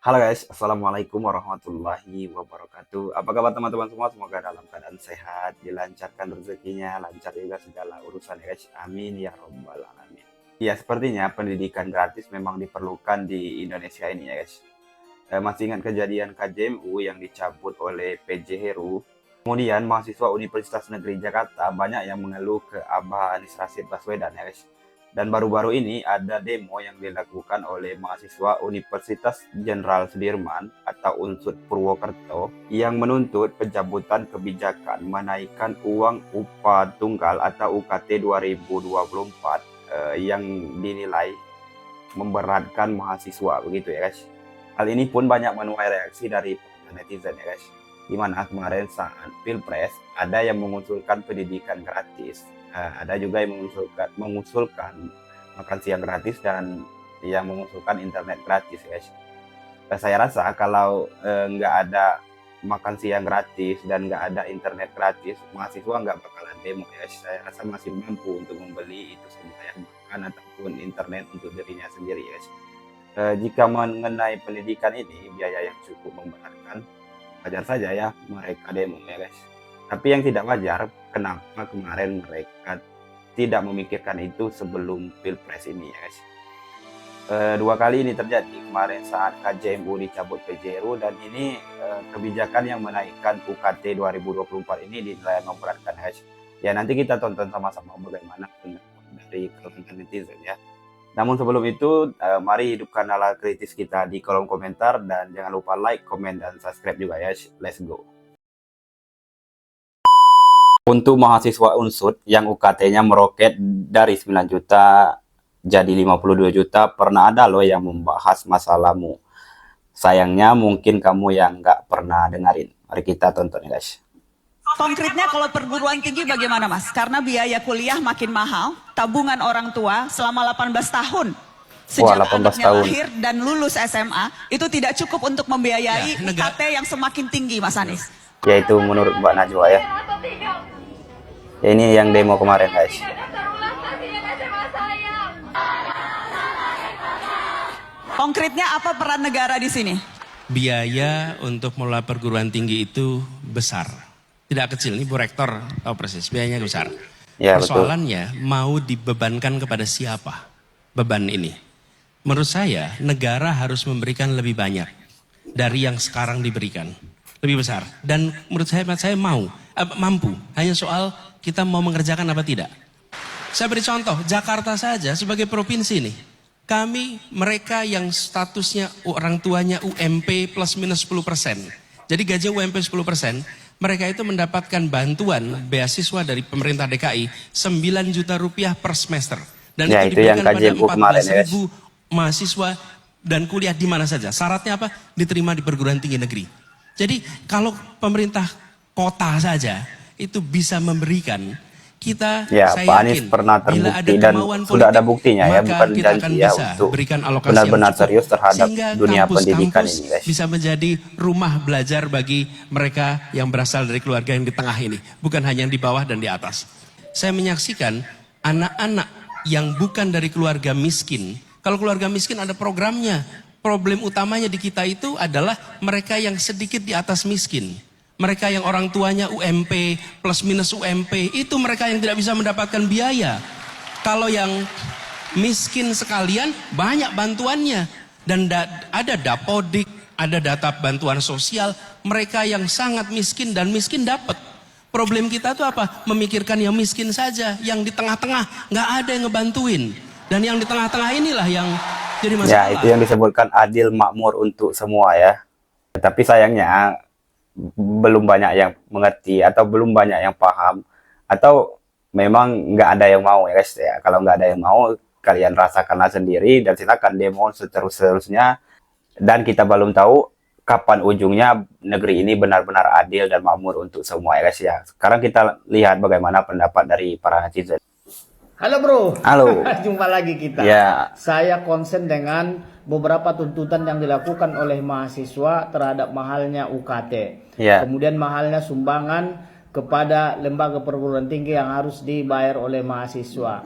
Halo guys, Assalamualaikum warahmatullahi wabarakatuh. Apa kabar teman-teman semua? Semoga dalam keadaan sehat, dilancarkan rezekinya, lancar juga segala urusan ya guys. Amin ya robbal alamin. Ya sepertinya pendidikan gratis memang diperlukan di Indonesia ini ya guys. Masih ingat kejadian KJMU yang dicabut oleh PJ Heru? Kemudian mahasiswa Universitas Negeri Jakarta banyak yang mengeluh ke Abah Anies Rashid Baswedan ya guys. Dan baru-baru ini ada demo yang dilakukan oleh mahasiswa Universitas Jenderal Sudirman atau UNSUD Purwokerto yang menuntut pencabutan kebijakan menaikkan uang upah tunggal atau UKT 2024 yang dinilai memberatkan mahasiswa begitu ya guys. Hal ini pun banyak menuai reaksi dari netizen ya guys. Dimana kemarin saat Pilpres ada yang mengusulkan pendidikan gratis, ada juga yang mengusulkan makan siang gratis dan yang mengusulkan internet gratis guys. Saya rasa kalau nggak ada makan siang gratis dan nggak ada internet gratis, mahasiswa nggak bakalan demo ya. Saya rasa masih mampu untuk membeli itu semua ya, makan ataupun internet untuk dirinya sendiri ya guys. Jika mengenai pendidikan ini biaya yang cukup memberatkan, wajar saja ya mereka demo ya guys. Tapi yang tidak wajar, kenapa kemarin mereka tidak memikirkan itu sebelum Pilpres ini ya guys. Dua kali ini terjadi, kemarin saat KJMU dicabut PJRU dan ini kebijakan yang menaikkan UKT 2024 ini dinilai memberatkan guys. Ya nanti kita tonton sama-sama bagaimana pendapat dari kalangan netizen ya. Namun sebelum itu, mari hidupkan nalar kritis kita di kolom komentar dan jangan lupa like, komen, dan subscribe juga ya. Let's go. Untuk mahasiswa UNSUD yang UKT-nya meroket dari 9 juta jadi 52 juta, pernah ada loh yang membahas masalahmu. Sayangnya mungkin kamu yang nggak pernah dengerin. Mari kita tonton ya guys. Konkretnya kalau perguruan tinggi bagaimana Mas? Karena biaya kuliah makin mahal, tabungan orang tua selama 18 tahun. Sejak 18 anaknya tahun. lahir dan lulus SMA, itu tidak cukup untuk membiayai UKT yang semakin tinggi Mas Anies. Yaitu menurut Mbak Najwa ya. Ya ini yang demo kemarin guys. Konkretnya apa peran negara di sini? Biaya untuk mengelola perguruan tinggi itu besar. Tidak kecil, ini Bu Rektor tahu persis, biayanya besar. Ya, persoalannya betul. Mau dibebankan kepada siapa beban ini? Menurut saya negara harus memberikan lebih banyak dari yang sekarang diberikan. Lebih besar. Dan menurut saya mampu. Hanya soal kita mau mengerjakan apa tidak. Saya beri contoh, Jakarta saja sebagai provinsi nih. Mereka yang statusnya orang tuanya UMP plus minus 10%. Jadi gaji UMP 10%. Mereka itu mendapatkan bantuan beasiswa dari pemerintah DKI 9 juta rupiah per semester. Dan ya, itu diberikan pada 14.000 mahasiswa dan kuliah di mana saja. Syaratnya apa? Diterima di perguruan tinggi negeri. Jadi kalau pemerintah kota saja itu bisa memberikan, kita ya, saya Pak Anies yakin pernah terbukti dan sudah ada buktinya ya, bukan janji ya, untuk benar-benar serius terhadap dunia pendidikan ini guys. Bisa menjadi rumah belajar bagi mereka yang berasal dari keluarga yang di tengah ini, bukan hanya yang di bawah dan di atas. Saya menyaksikan anak-anak yang bukan dari keluarga miskin. Kalau keluarga miskin ada programnya. Problem utamanya di kita itu adalah mereka yang sedikit di atas miskin. Mereka yang orang tuanya UMP plus minus UMP, itu mereka yang tidak bisa mendapatkan biaya. Kalau yang miskin sekalian banyak bantuannya. Dan ada Dapodik, ada data bantuan sosial. Mereka yang sangat miskin dan miskin dapat. Problem kita tuh apa? Memikirkan yang miskin saja. Yang di tengah-tengah nggak ada yang ngebantuin. Dan yang di tengah-tengah inilah yang jadi masalah. Ya, itu yang disebutkan adil makmur untuk semua ya. Tapi sayangnya belum banyak yang mengerti atau belum banyak yang paham, atau memang nggak ada yang mau ya guys ya. Kalau nggak ada yang mau, kalian rasakanlah sendiri dan silakan demo seterusnya. Dan kita belum tahu kapan ujungnya negeri ini benar-benar adil dan makmur untuk semua ya guys ya. Sekarang kita lihat bagaimana pendapat dari para netizen. Halo bro. Halo. Jumpa lagi kita. Ya. Saya konsen dengan beberapa tuntutan yang dilakukan oleh mahasiswa terhadap mahalnya UKT. Ya. Kemudian mahalnya sumbangan kepada lembaga perguruan tinggi yang harus dibayar oleh mahasiswa.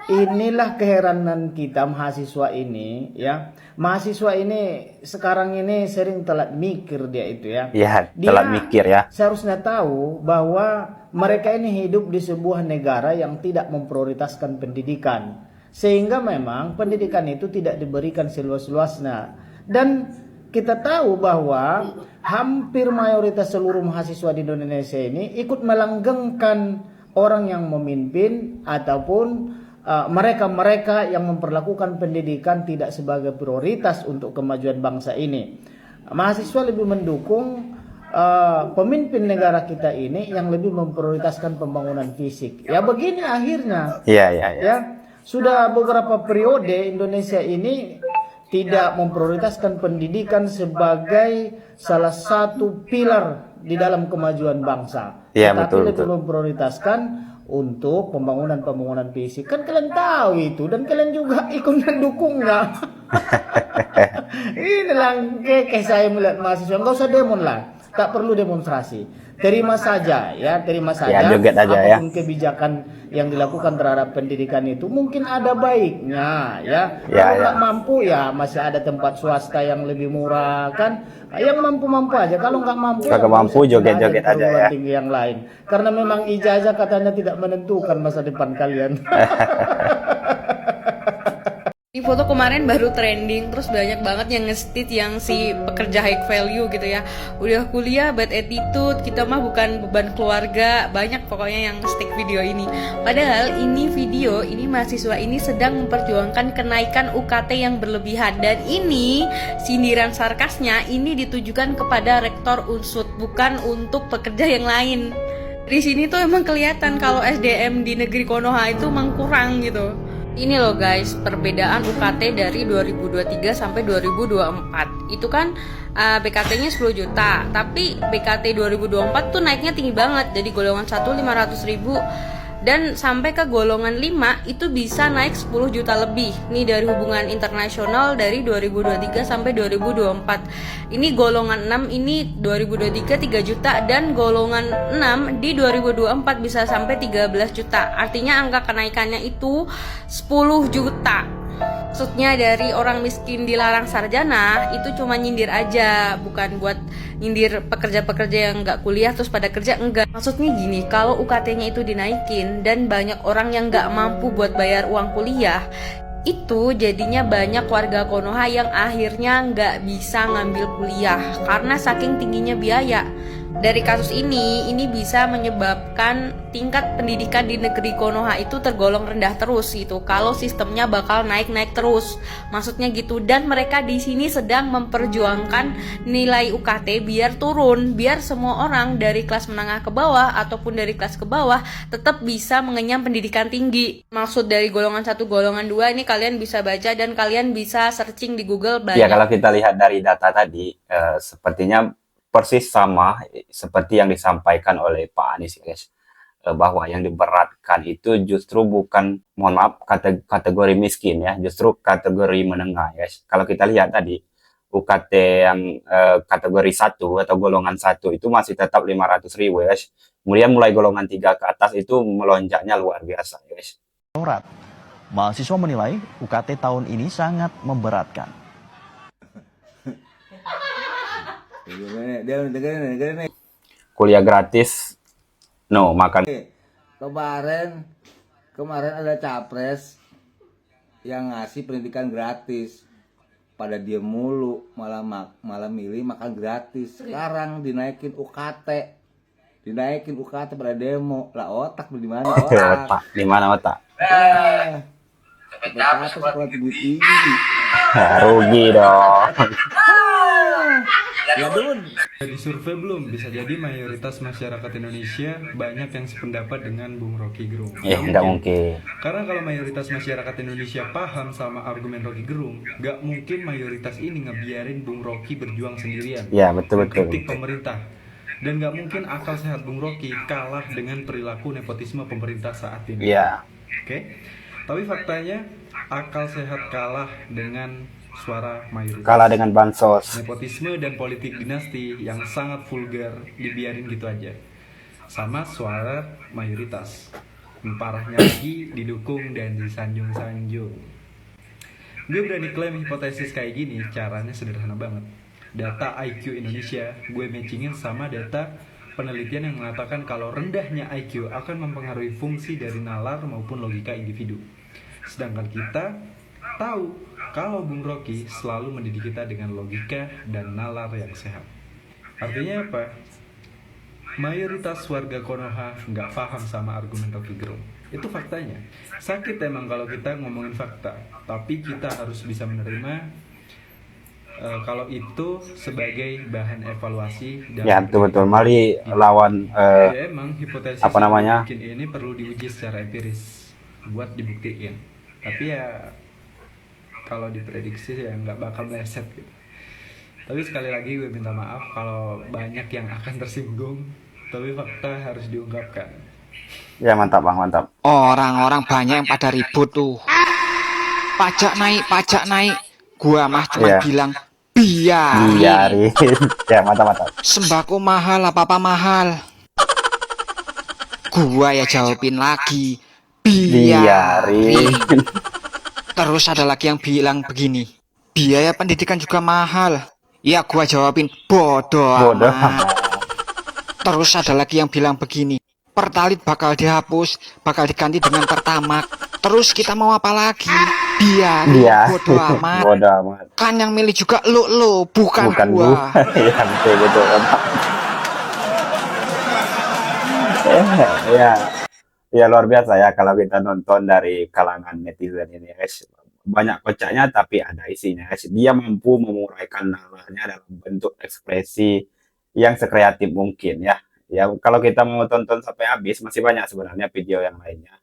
inilah keheranan kita mahasiswa ini ya. Mahasiswa ini sekarang ini sering telat mikir dia itu ya. Iya, Dia telat mikir ya. seharusnya tahu bahwa mereka ini hidup di sebuah negara yang tidak memprioritaskan pendidikan. Sehingga memang pendidikan itu tidak diberikan seluas-luasnya. Dan kita tahu bahwa hampir mayoritas seluruh mahasiswa di Indonesia ini ikut melanggengkan orang yang memimpin ataupun mereka-mereka yang memperlakukan pendidikan tidak sebagai prioritas untuk kemajuan bangsa ini. Mahasiswa lebih mendukung pemimpin negara kita ini yang lebih memprioritaskan pembangunan fisik. Ya begini akhirnya. Iya, iya, iya. Ya, sudah beberapa periode Indonesia ini tidak memprioritaskan pendidikan sebagai salah satu pilar di dalam kemajuan bangsa. Iya, Tetapi betul, lebih betul. memprioritaskan untuk pembangunan fisik. Kan kalian tahu itu dan kalian juga ikut mendukungnya. Inilah kayak saya melihat mahasiswa, nggak usah demon lah, tak perlu demonstrasi. Terima saja ya, terima saja. Ya, joget aja ya. Apapun kebijakan yang dilakukan terhadap pendidikan itu mungkin ada baiknya ya. Ya, Kalau ya. nggak mampu ya masih ada tempat swasta yang lebih murah kan. Yang mampu-mampu aja. Kalau nggak mampu, Kagak mampu, joget-joget aja ya. perguruan tinggi yang lain. Karena memang ijazah katanya tidak menentukan masa depan kalian. Ini foto kemarin baru trending, terus banyak banget yang nge-state yang si pekerja high value gitu ya. Udah kuliah bad attitude, kita mah bukan beban keluarga. Banyak pokoknya yang nge-stick video ini. Padahal ini video, ini mahasiswa ini sedang memperjuangkan kenaikan UKT yang berlebihan. Dan ini sindiran sarkasnya ini ditujukan kepada rektor Unsud, bukan untuk pekerja yang lain. Di sini tuh emang kelihatan kalau SDM di negeri Konoha itu emang kurang gitu. Ini loh guys, perbedaan UKT dari 2023 sampai 2024. Itu kan BKT-nya 10 juta, tapi BKT 2024 tuh naiknya tinggi banget. Jadi golongan 1 500.000 dan sampai ke golongan 5 itu bisa naik 10 juta lebih. Ini dari hubungan internasional dari 2023 sampai 2024. Ini golongan 6 ini 2023 3 juta dan golongan 6 di 2024 bisa sampai 13 juta. Artinya angka kenaikannya itu 10 juta. Maksudnya dari orang miskin dilarang sarjana itu cuma nyindir aja, bukan buat nyindir pekerja-pekerja yang nggak kuliah terus pada kerja, enggak. Maksudnya gini, kalau UKT-nya itu dinaikin dan banyak orang yang nggak mampu buat bayar uang kuliah, itu jadinya banyak warga Konoha yang akhirnya nggak bisa ngambil kuliah karena saking tingginya biaya. Dari kasus ini bisa menyebabkan tingkat pendidikan di negeri Konoha itu tergolong rendah terus gitu. Kalau sistemnya bakal naik-naik terus, maksudnya gitu. Dan mereka di sini sedang memperjuangkan nilai UKT biar turun, biar semua orang dari kelas menengah ke bawah ataupun dari kelas ke bawah tetap bisa mengenyam pendidikan tinggi. Maksud dari golongan 1, golongan 2 ini kalian bisa baca dan kalian bisa searching di Google banyak. Ya, kalau kita lihat dari data tadi, sepertinya persis sama seperti yang disampaikan oleh Pak Anies ya guys, bahwa yang diberatkan itu justru bukan, mohon maaf, kategori miskin ya, justru kategori menengah ya guys. Kalau kita lihat tadi UKT yang kategori 1 atau golongan 1 itu masih tetap 500.000 ya guys. Kemudian mulai golongan 3 ke atas itu melonjaknya luar biasa ya guys. Mahasiswa menilai UKT tahun ini sangat memberatkan. Kuliah gratis, no, makan. Kemarin ada capres yang ngasih pendidikan gratis, pada dia mulu, malah milih makan gratis. Sekarang dinaikin UKT pada demo lah. Otak di mana Otak, di mana otak? Capek sekolah tinggi. Rugi dong. Ya Dun. Di survei belum, bisa jadi mayoritas masyarakat Indonesia banyak yang sependapat dengan Bung Rocky Gerung. Ya, nggak mungkin. Karena kalau mayoritas masyarakat Indonesia paham sama argumen Rocky Gerung, nggak mungkin mayoritas ini ngebiarin Bung Rocky berjuang sendirian. Ya, betul. Kritik pemerintah. Dan nggak mungkin akal sehat Bung Rocky kalah dengan perilaku nepotisme pemerintah saat ini. Iya. Oke? Tapi faktanya akal sehat kalah dengan suara mayoritas. Kalah dengan bansos. Nepotisme dan politik dinasti yang sangat vulgar dibiarin gitu aja. Sama suara mayoritas. Parahnya lagi didukung dan disanjung-sanjung. Gue berani klaim hipotesis kayak gini, caranya sederhana banget. Data IQ Indonesia gue matchingin sama data penelitian yang mengatakan kalau rendahnya IQ akan mempengaruhi fungsi dari nalar maupun logika individu. Sedangkan kita tahu kalau Bung Rocky selalu mendidik kita dengan logika dan nalar yang sehat. Artinya apa? Mayoritas warga Konoha nggak paham sama argumen Rocky Gerung. Itu faktanya. Sakit emang kalau kita ngomongin fakta, tapi kita harus bisa menerima kalau itu sebagai bahan evaluasi. Dan Ya betul-betul. Mari lawan ya, emang hipotesis apa namanya? yang bikin ini perlu diuji secara empiris buat dibuktiin. Tapi ya kalau diprediksi ya nggak bakal meleset gitu. Tapi sekali lagi gue minta maaf kalau banyak yang akan tersinggung. Tapi fakta harus diungkapkan. Ya mantap Bang, mantap. Orang-orang banyak yang pada ribut tuh. Pajak naik. Gua mah cuma Iya. bilang biarin. Biarin. Ya mantap. Sembako mahal, apa-apa mahal. Gua ya jawabin lagi. Biarin. Biarin. Terus ada lagi yang bilang begini. Biaya pendidikan juga mahal. Ya gua jawabin bodoh Bodoh amat. amat. Terus ada lagi yang bilang begini. Pertalit bakal dihapus, bakal diganti dengan Pertamak. Terus kita mau apa lagi? Biarin, Biarin. bodoh amat. Bodoh amat. Kan yang milih juga lo, bukan Bukan gua. gua. Ya betul mantap. Ya luar biasa ya kalau kita nonton dari kalangan netizen ini guys. Banyak kocaknya tapi ada isinya guys. Dia mampu menguraikan nalarnya dalam bentuk ekspresi yang sekreatif mungkin ya. Ya kalau kita mau tonton sampai habis masih banyak sebenarnya video yang lainnya.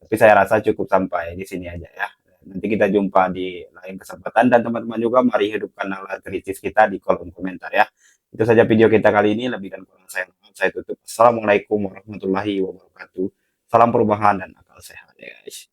Tapi saya rasa cukup sampai di sini aja ya. Nanti kita jumpa di lain kesempatan dan teman-teman juga mari hidupkan nalar kritis kita di kolom komentar ya. Itu saja video kita kali ini, lebih dan kurang saya tutup. Assalamualaikum warahmatullahi wabarakatuh. Salam perubahan dan akal sehat ya guys.